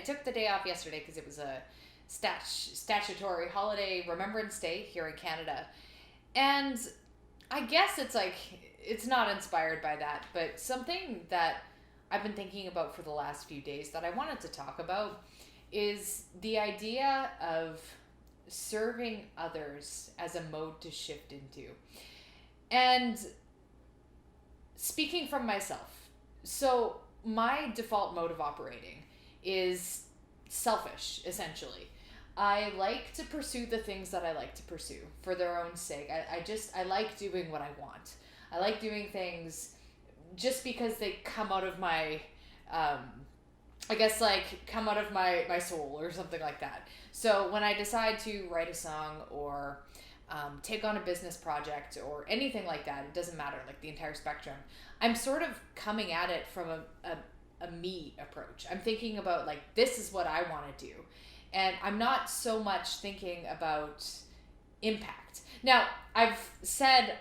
took the day off yesterday because it was a statutory holiday Remembrance Day here in Canada. And I guess it's not inspired by that, but something that I've been thinking about for the last few days that I wanted to talk about is the idea of serving others as a mode to shift into. And speaking from myself, so my default mode of operating is selfish, essentially. I like to pursue the things that I like to pursue for their own sake. I like doing what I want. I like doing things just because they come out of my, um, I guess like come out of my soul or something like that. So when I decide to write a song or take on a business project or anything like that, it doesn't matter, like the entire spectrum, I'm sort of coming at it from a me approach. I'm thinking about like, this is what I want to do. And I'm not so much thinking about impact. Now, I've said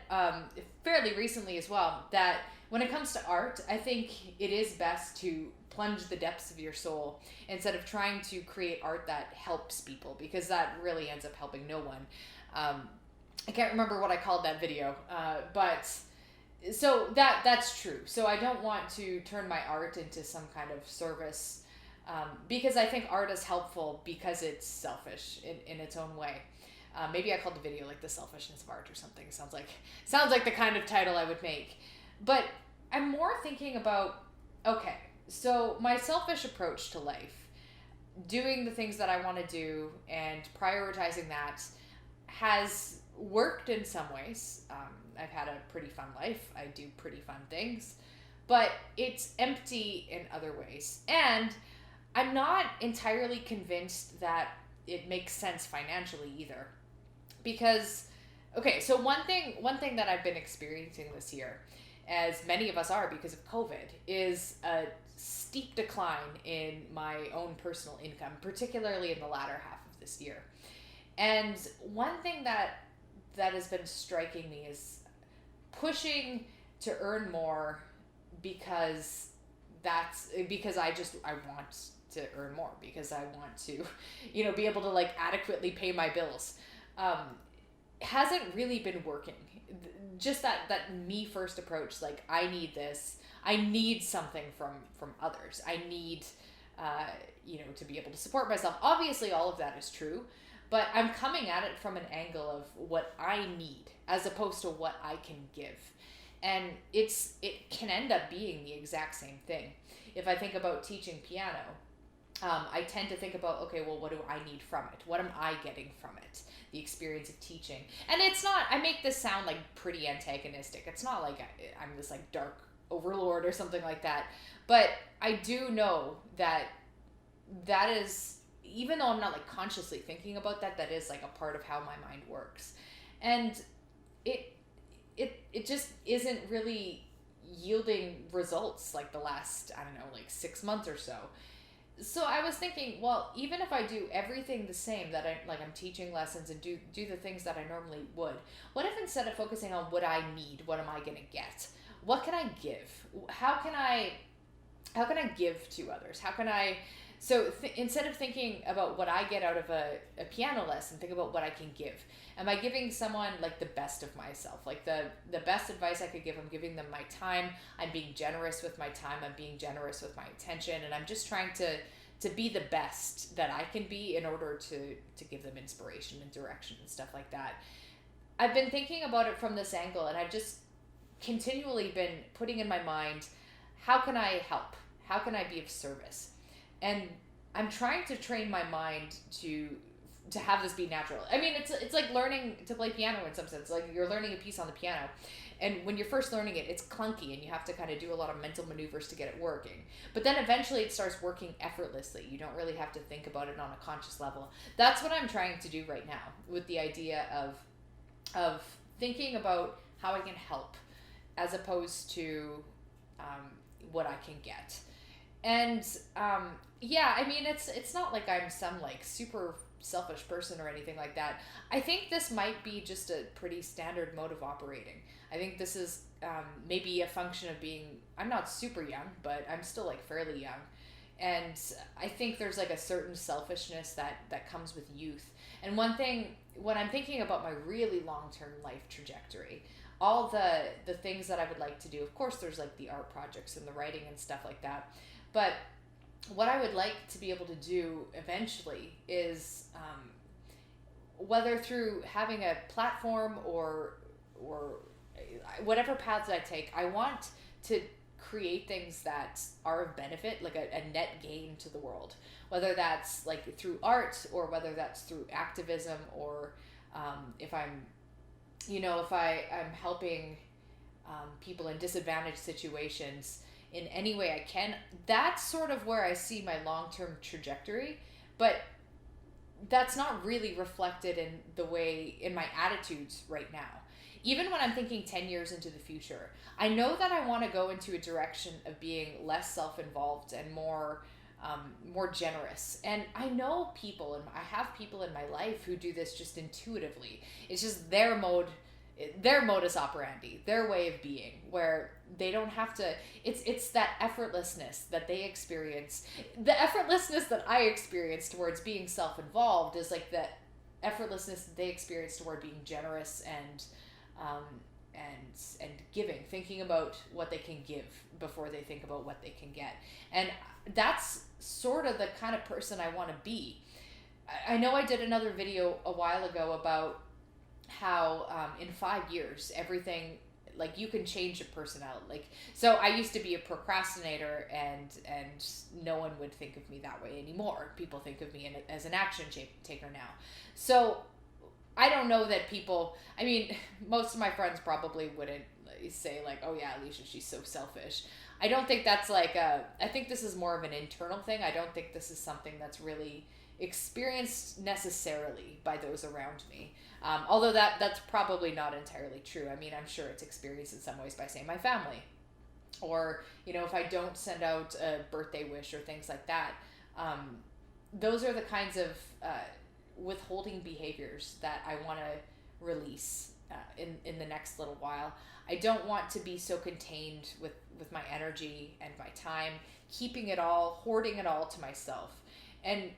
fairly recently as well that when it comes to art, I think it is best to plunge the depths of your soul instead of trying to create art that helps people, because that really ends up helping no one. I can't remember what I called that video, but so that's true. So I don't want to turn my art into some kind of service, because I think art is helpful because it's selfish in its own way. Maybe I called the video like the selfishness of art or something. Sounds like the kind of title I would make. But I'm more thinking about, okay, so my selfish approach to life, doing the things that I want to do and prioritizing that, has worked in some ways. I've had a pretty fun life. I do pretty fun things, but it's empty in other ways. And I'm not entirely convinced that it makes sense financially either. Because, okay, so one thing that I've been experiencing this year, as many of us are because of COVID, is a steep decline in my own personal income, particularly in the latter half of this year. And one thing that has been striking me is pushing to earn more because I want to earn more, because I want to, be able to like adequately pay my bills. Hasn't really been working. Just that me first approach, like I need this, I need something from others. I need, to be able to support myself. Obviously, all of that is true, but I'm coming at it from an angle of what I need as opposed to what I can give. And it can end up being the exact same thing. If I think about teaching piano, I tend to think about, okay, well, what do I need from it? What am I getting from it? The experience of teaching. And it's not, I make this sound like pretty antagonistic. It's not like I'm this like dark overlord or something like that. But I do know that is, even though I'm not like consciously thinking about that, that is like a part of how my mind works. And it just isn't really yielding results like the last, I don't know, like 6 months or so. So I was thinking, well, even if I do everything the same, that I'm teaching lessons and do the things that I normally would, what if instead of focusing on what I need, what am I going to get? What can I give? How can I give to others? How can I, instead of thinking about what I get out of a piano lesson, think about what I can give. Am I giving someone like the best of myself? Like the best advice I could give, I'm giving them my time. I'm being generous with my time. I'm being generous with my attention. And I'm just trying to be the best that I can be in order to give them inspiration and direction and stuff like that. I've been thinking about it from this angle, and I've just continually been putting in my mind, how can I help? How can I be of service? And I'm trying to train my mind to have this be natural. I mean, it's like learning to play piano in some sense. Like you're learning a piece on the piano, and when you're first learning it, it's clunky and you have to kind of do a lot of mental maneuvers to get it working. But then eventually it starts working effortlessly. You don't really have to think about it on a conscious level. That's what I'm trying to do right now with the idea of thinking about how I can help as opposed to what I can get. And yeah, I mean, it's not like I'm some like super selfish person or anything like that. I think this might be just a pretty standard mode of operating. I think this is maybe a function of being, I'm not super young, but I'm still like fairly young. And I think there's like a certain selfishness that comes with youth. And one thing, when I'm thinking about my really long-term life trajectory, all the things that I would like to do, of course there's like the art projects and the writing and stuff like that, but what I would like to be able to do eventually is, whether through having a platform or whatever paths I take, I want to create things that are of benefit, like a net gain to the world, whether that's like through art or whether that's through activism, or if I'm, if I'm helping people in disadvantaged situations in any way I can. That's sort of where I see my long-term trajectory, but that's not really reflected in my attitudes right now. Even when I'm thinking 10 years into the future, I know that I want to go into a direction of being less self-involved and more generous. And I know people, and I have people in my life who do this just intuitively. It's just their modus operandi, their way of being, where they don't have to. It's that effortlessness that they experience. The effortlessness that I experience towards being self-involved is like the effortlessness that they experience toward being generous um, and giving, thinking about what they can give before they think about what they can get. And that's sort of the kind of person I want to be. I know I did another video a while ago about how in 5 years everything, like, you can change a personality. Like, so I used to be a procrastinator, and no one would think of me that way anymore. People think of me as an action taker now. So I don't know that people, I mean, most of my friends probably wouldn't say like, oh yeah, Allysia, she's so selfish. I don't think that's like I think this is more of an internal thing. I don't think this is something that's really experienced necessarily by those around me. Although that's probably not entirely true. I mean, I'm sure it's experienced in some ways by, say, my family. Or, if I don't send out a birthday wish or things like that. Those are the kinds of withholding behaviors that I want to release in the next little while. I don't want to be so contained with my energy and my time, keeping it all, hoarding it all to myself. And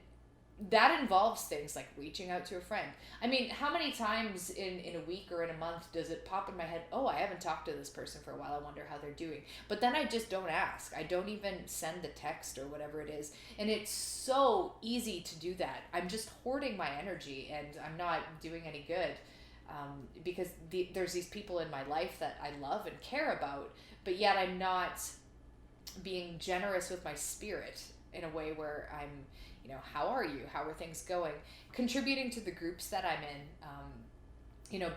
that involves things like reaching out to a friend. I mean, how many times in a week or in a month does it pop in my head, oh, I haven't talked to this person for a while, I wonder how they're doing. But then I just don't ask. I don't even send the text or whatever it is. And it's so easy to do that. I'm just hoarding my energy, and I'm not doing any good. Because there's these people in my life that I love and care about, but yet I'm not being generous with my spirit in a way where I'm, how are you? How are things going? Contributing to the groups that I'm in,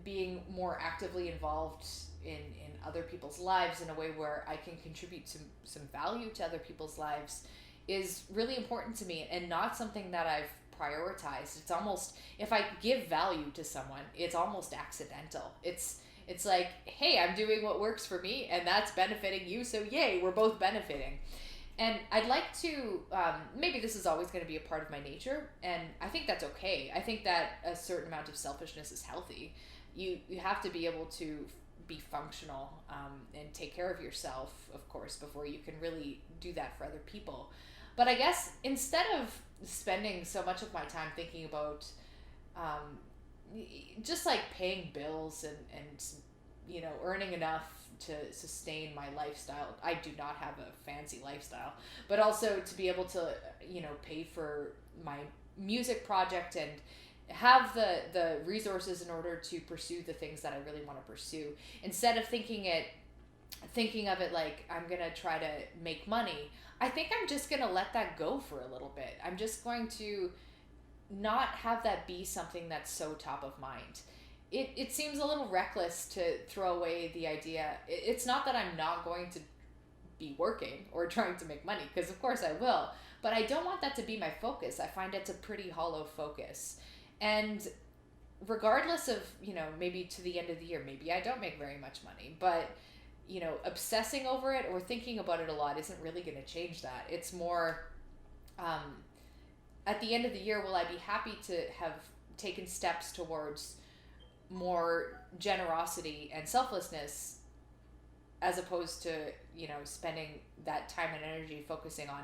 being more actively involved in other people's lives in a way where I can contribute some value to other people's lives is really important to me, and not something that I've prioritized. It's almost, if I give value to someone, it's almost accidental. It's like, hey, I'm doing what works for me, and that's benefiting you, so yay, we're both benefiting. And I'd like to, maybe this is always going to be a part of my nature, and I think that's okay. I think that a certain amount of selfishness is healthy. You have to be able to be functional and take care of yourself, of course, before you can really do that for other people. But I guess instead of spending so much of my time thinking about just like paying bills and earning enough to sustain my lifestyle. I do not have a fancy lifestyle, but also to be able to, pay for my music project and have the resources in order to pursue the things that I really want to pursue. Instead of thinking of it like I'm going to try to make money, I think I'm just going to let that go for a little bit. I'm just going to not have that be something that's so top of mind. It seems a little reckless to throw away the idea. It's not that I'm not going to be working or trying to make money, because of course I will, but I don't want that to be my focus. I find it's a pretty hollow focus. And regardless of, maybe to the end of the year, maybe I don't make very much money, but obsessing over it or thinking about it a lot isn't really going to change that. It's more, at the end of the year, will I be happy to have taken steps towards more generosity and selflessness as opposed to, spending that time and energy focusing on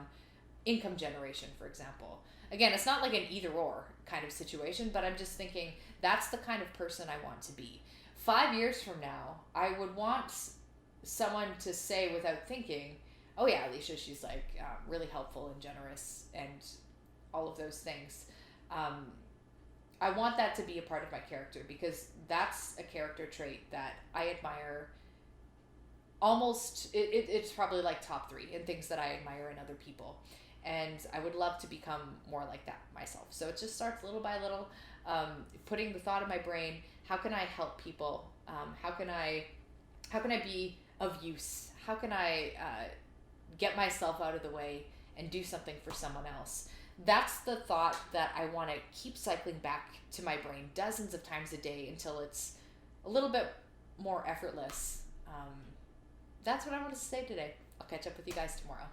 income generation, for example. Again, it's not like an either or kind of situation, but I'm just thinking that's the kind of person I want to be. 5 years from now, I would want someone to say without thinking, oh yeah, Allysia, she's like really helpful and generous and all of those things. I want that to be a part of my character because that's a character trait that I admire. It's probably like top 3 in things that I admire in other people, and I would love to become more like that myself. So it just starts little by little, putting the thought in my brain: how can I help people? How can I be of use? How can I get myself out of the way and do something for someone else? That's the thought that I want to keep cycling back to my brain dozens of times a day until it's a little bit more effortless. That's what I want to say today. I'll catch up with you guys tomorrow.